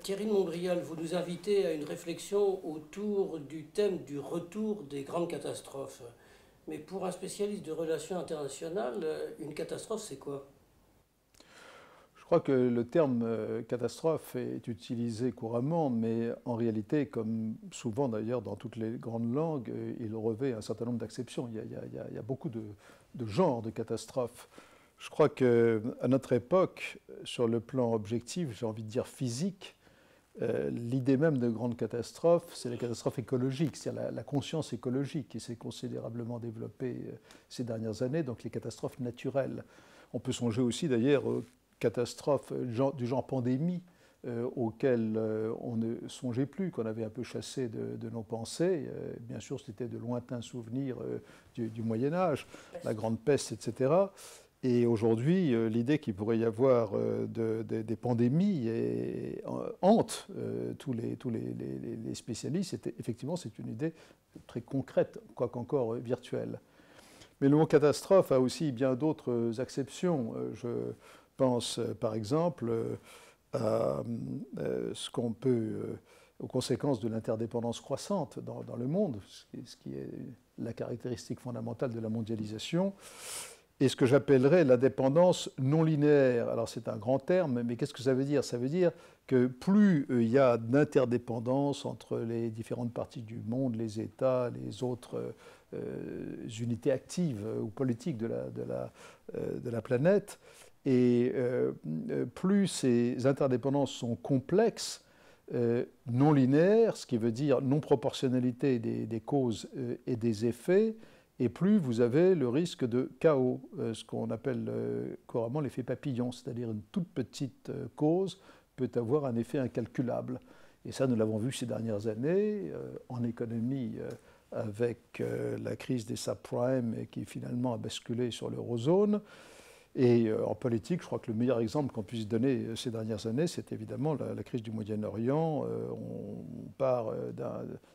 Thierry de Montbrial, vous nous invitez à une réflexion autour du thème du retour des grandes catastrophes. Mais pour un spécialiste de relations internationales, une catastrophe, c'est quoi? Je crois que le terme catastrophe est utilisé couramment, mais en réalité, comme souvent d'ailleurs dans toutes les grandes langues, il revêt un certain nombre d'acceptions. Il y a beaucoup de genres de catastrophes. Je crois qu'à notre époque, sur le plan objectif, j'ai envie de dire physique, l'idée même de grande catastrophe, c'est la catastrophe écologique, c'est-à-dire la conscience écologique qui s'est considérablement développée ces dernières années, donc les catastrophes naturelles. On peut songer aussi d'ailleurs aux catastrophes du genre pandémie, auxquelles on ne songeait plus, qu'on avait un peu chassé de nos pensées. Bien sûr, c'était de lointains souvenirs du Moyen Âge, la Grande Peste, etc. Et aujourd'hui, l'idée qu'il pourrait y avoir des pandémies hante tous les spécialistes. Effectivement, c'est une idée très concrète, quoique encore virtuelle. Mais le mot catastrophe a aussi bien d'autres acceptions. Je pense, par exemple, à ce qu'on peut, aux conséquences de l'interdépendance croissante dans le monde, ce qui est la caractéristique fondamentale de la mondialisation, et ce que j'appellerais la dépendance non linéaire. Alors c'est un grand terme, mais qu'est-ce que ça veut dire? Ça veut dire que plus il y a d'interdépendance entre les différentes parties du monde, les États, les autres unités actives ou politiques de la planète, et plus ces interdépendances sont complexes, non linéaires, ce qui veut dire non-proportionnalité des causes et des effets, et plus vous avez le risque de chaos, ce qu'on appelle couramment l'effet papillon, c'est-à-dire une toute petite cause peut avoir un effet incalculable. Et ça, nous l'avons vu ces dernières années en économie avec la crise des subprimes qui finalement a basculé sur l'eurozone. Et en politique, je crois que le meilleur exemple qu'on puisse donner ces dernières années, c'est évidemment la crise du Moyen-Orient. On part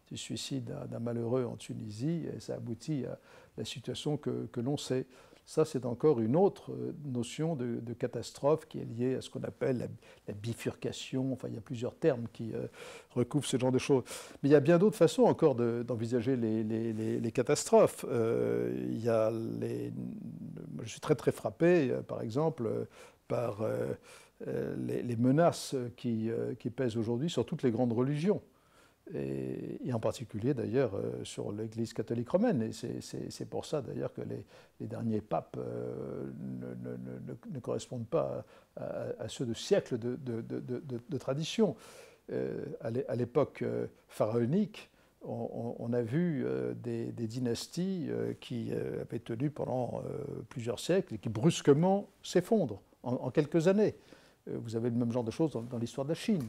du suicide d'un malheureux en Tunisie et ça aboutit à la situation que l'on sait. Ça, c'est encore une autre notion de catastrophe qui est liée à ce qu'on appelle la bifurcation. Enfin, il y a plusieurs termes qui recouvrent ce genre de choses. Mais il y a bien d'autres façons encore d'envisager les catastrophes. Il y a je suis très très frappé, par exemple, par les menaces qui pèsent aujourd'hui sur toutes les grandes religions. Et en particulier d'ailleurs sur l'Église catholique romaine. Et c'est pour ça d'ailleurs que les derniers papes ne correspondent pas à ceux de siècles de tradition. À l'époque pharaonique, on a vu des dynasties qui avaient tenu pendant plusieurs siècles et qui brusquement s'effondrent en quelques années. Vous avez le même genre de choses dans l'histoire de la Chine.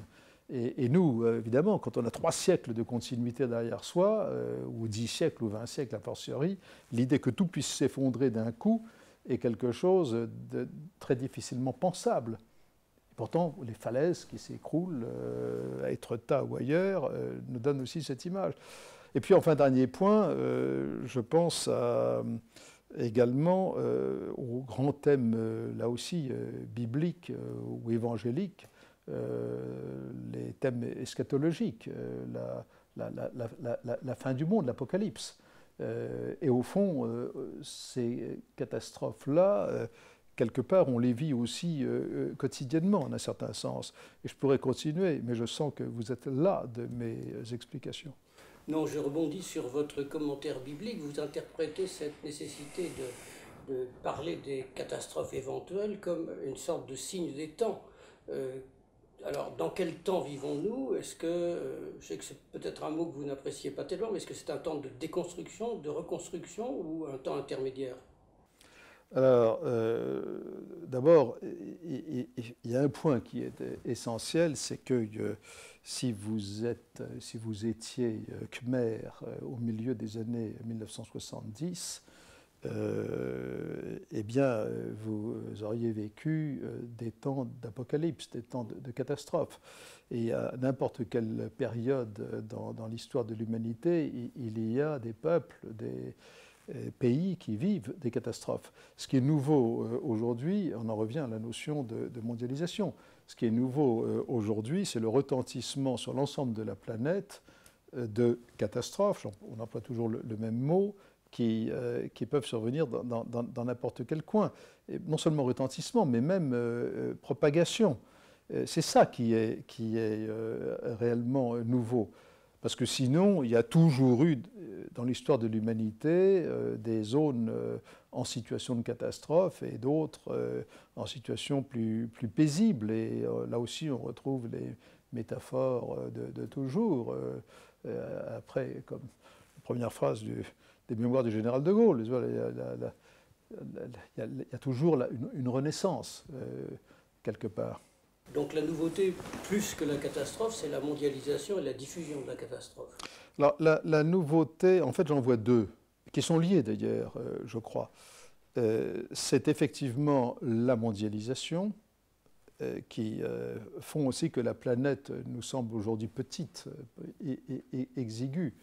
Et nous, évidemment, quand on a 3 siècles de continuité derrière soi, ou 10 siècles ou 20 siècles a fortiori, l'idée que tout puisse s'effondrer d'un coup est quelque chose de très difficilement pensable. Et pourtant, les falaises qui s'écroulent à Étretat ou ailleurs nous donnent aussi cette image. Et puis, enfin, dernier point, je pense également au grand thème, là aussi, biblique ou évangélique, les thèmes eschatologiques, la fin du monde, l'Apocalypse. Et au fond, ces catastrophes-là, quelque part, on les vit aussi quotidiennement, en un certain sens. Et je pourrais continuer, mais je sens que vous êtes là de mes explications. Non, je rebondis sur votre commentaire biblique. Vous interprétez cette nécessité de parler des catastrophes éventuelles comme une sorte de signe des temps. Alors, dans quel temps vivons-nous? Est-ce que, je sais que c'est peut-être un mot que vous n'appréciez pas tellement, mais est-ce que c'est un temps de déconstruction, de reconstruction ou un temps intermédiaire? Alors, d'abord, il y a un point qui est essentiel, c'est que si vous étiez Khmer au milieu des années 1970, eh bien, vous auriez vécu des temps d'apocalypse, des temps de catastrophe. Et à n'importe quelle période dans l'histoire de l'humanité, il y a des peuples, des pays qui vivent des catastrophes. Ce qui est nouveau aujourd'hui, on en revient à la notion de mondialisation, Ce qui est nouveau aujourd'hui, c'est le retentissement sur l'ensemble de la planète de catastrophes, on emploie toujours le même mot, qui peuvent survenir dans n'importe quel coin. Et non seulement retentissement, mais même propagation. C'est ça qui est réellement nouveau. Parce que sinon, il y a toujours eu, dans l'histoire de l'humanité, des zones en situation de catastrophe et d'autres en situation plus paisible. Et là aussi, on retrouve les métaphores de toujours. Après, comme la première phrase des mémoires du général de Gaulle, il y a toujours une renaissance, quelque part. Donc la nouveauté, plus que la catastrophe, c'est la mondialisation et la diffusion de la catastrophe. Alors, la nouveauté, en fait, j'en vois deux, qui sont liées d'ailleurs, je crois. C'est effectivement la mondialisation, qui font aussi que la planète nous semble aujourd'hui petite et exiguë.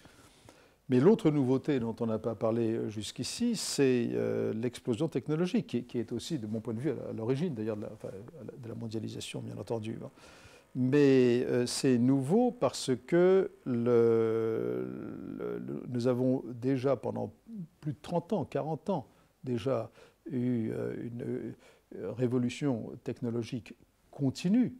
Mais l'autre nouveauté dont on n'a pas parlé jusqu'ici, c'est l'explosion technologique, qui est aussi, de mon point de vue, à l'origine d'ailleurs de la mondialisation, bien entendu. Mais c'est nouveau parce que nous avons déjà, pendant plus de 30 ans, 40 ans, déjà eu une révolution technologique continue.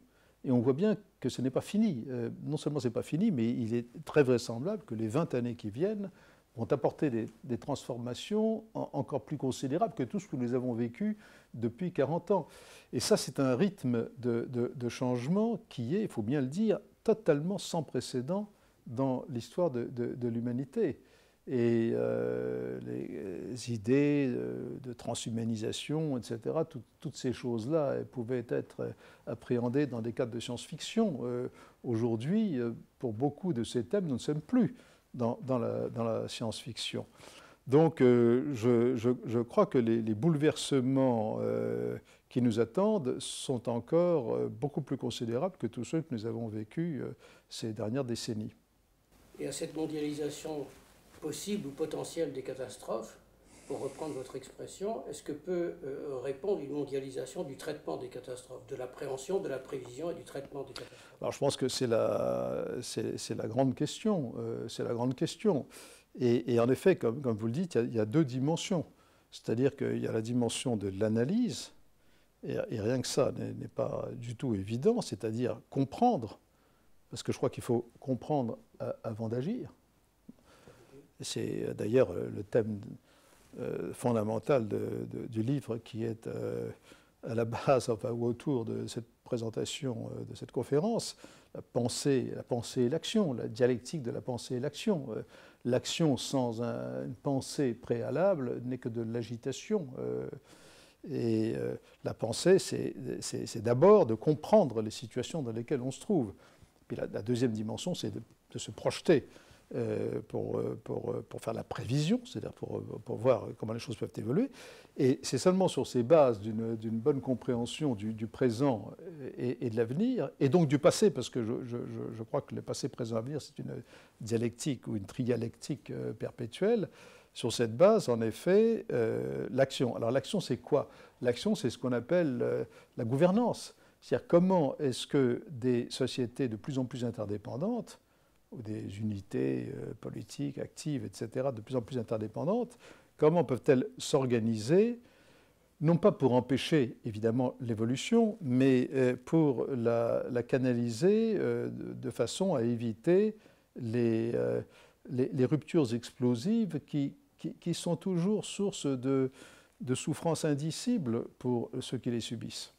Et on voit bien que ce n'est pas fini. Non seulement ce n'est pas fini, mais il est très vraisemblable que les 20 années qui viennent vont apporter des transformations encore plus considérables que tout ce que nous avons vécu depuis 40 ans. Et ça, c'est un rythme de changement qui est, il faut bien le dire, totalement sans précédent dans l'histoire de l'humanité. Et les idées de transhumanisation, etc., toutes ces choses-là pouvaient être appréhendées dans des cadres de science-fiction. Aujourd'hui, pour beaucoup de ces thèmes, nous ne sommes plus dans la science-fiction. Donc je crois que les bouleversements qui nous attendent sont encore beaucoup plus considérables que tous ceux que nous avons vécus ces dernières décennies. Et à cette mondialisation possible ou potentielle des catastrophes, pour reprendre votre expression, est-ce que peut répondre une mondialisation du traitement des catastrophes, de l'appréhension, de la prévision et du traitement des catastrophes? Alors je pense que c'est la grande question. C'est la grande question. Et en effet, comme vous le dites, il y a deux dimensions. C'est-à-dire qu'il y a la dimension de l'analyse, et rien que ça n'est pas du tout évident, c'est-à-dire comprendre, parce que je crois qu'il faut comprendre avant d'agir. C'est d'ailleurs le thème fondamental du livre qui est à la base, enfin, ou autour de cette présentation, de cette conférence, la pensée et l'action, la dialectique de la pensée et l'action. L'action sans une pensée préalable n'est que de l'agitation. Et la pensée, c'est d'abord de comprendre les situations dans lesquelles on se trouve. Puis la deuxième dimension, c'est de se projeter pour faire la prévision, c'est-à-dire pour voir comment les choses peuvent évoluer. Et c'est seulement sur ces bases d'une bonne compréhension du présent et de l'avenir, et donc du passé, parce que je crois que le passé, présent, avenir, c'est une dialectique ou une tridialectique perpétuelle. Sur cette base, en effet, l'action. Alors l'action, c'est quoi? L'action, c'est ce qu'on appelle la gouvernance. C'est-à-dire comment est-ce que des sociétés de plus en plus interdépendantes, ou des unités politiques, actives, etc., de plus en plus interdépendantes, comment peuvent-elles s'organiser, non pas pour empêcher, évidemment, l'évolution, mais pour la canaliser de façon à éviter les ruptures explosives qui sont toujours source de souffrances indicibles pour ceux qui les subissent.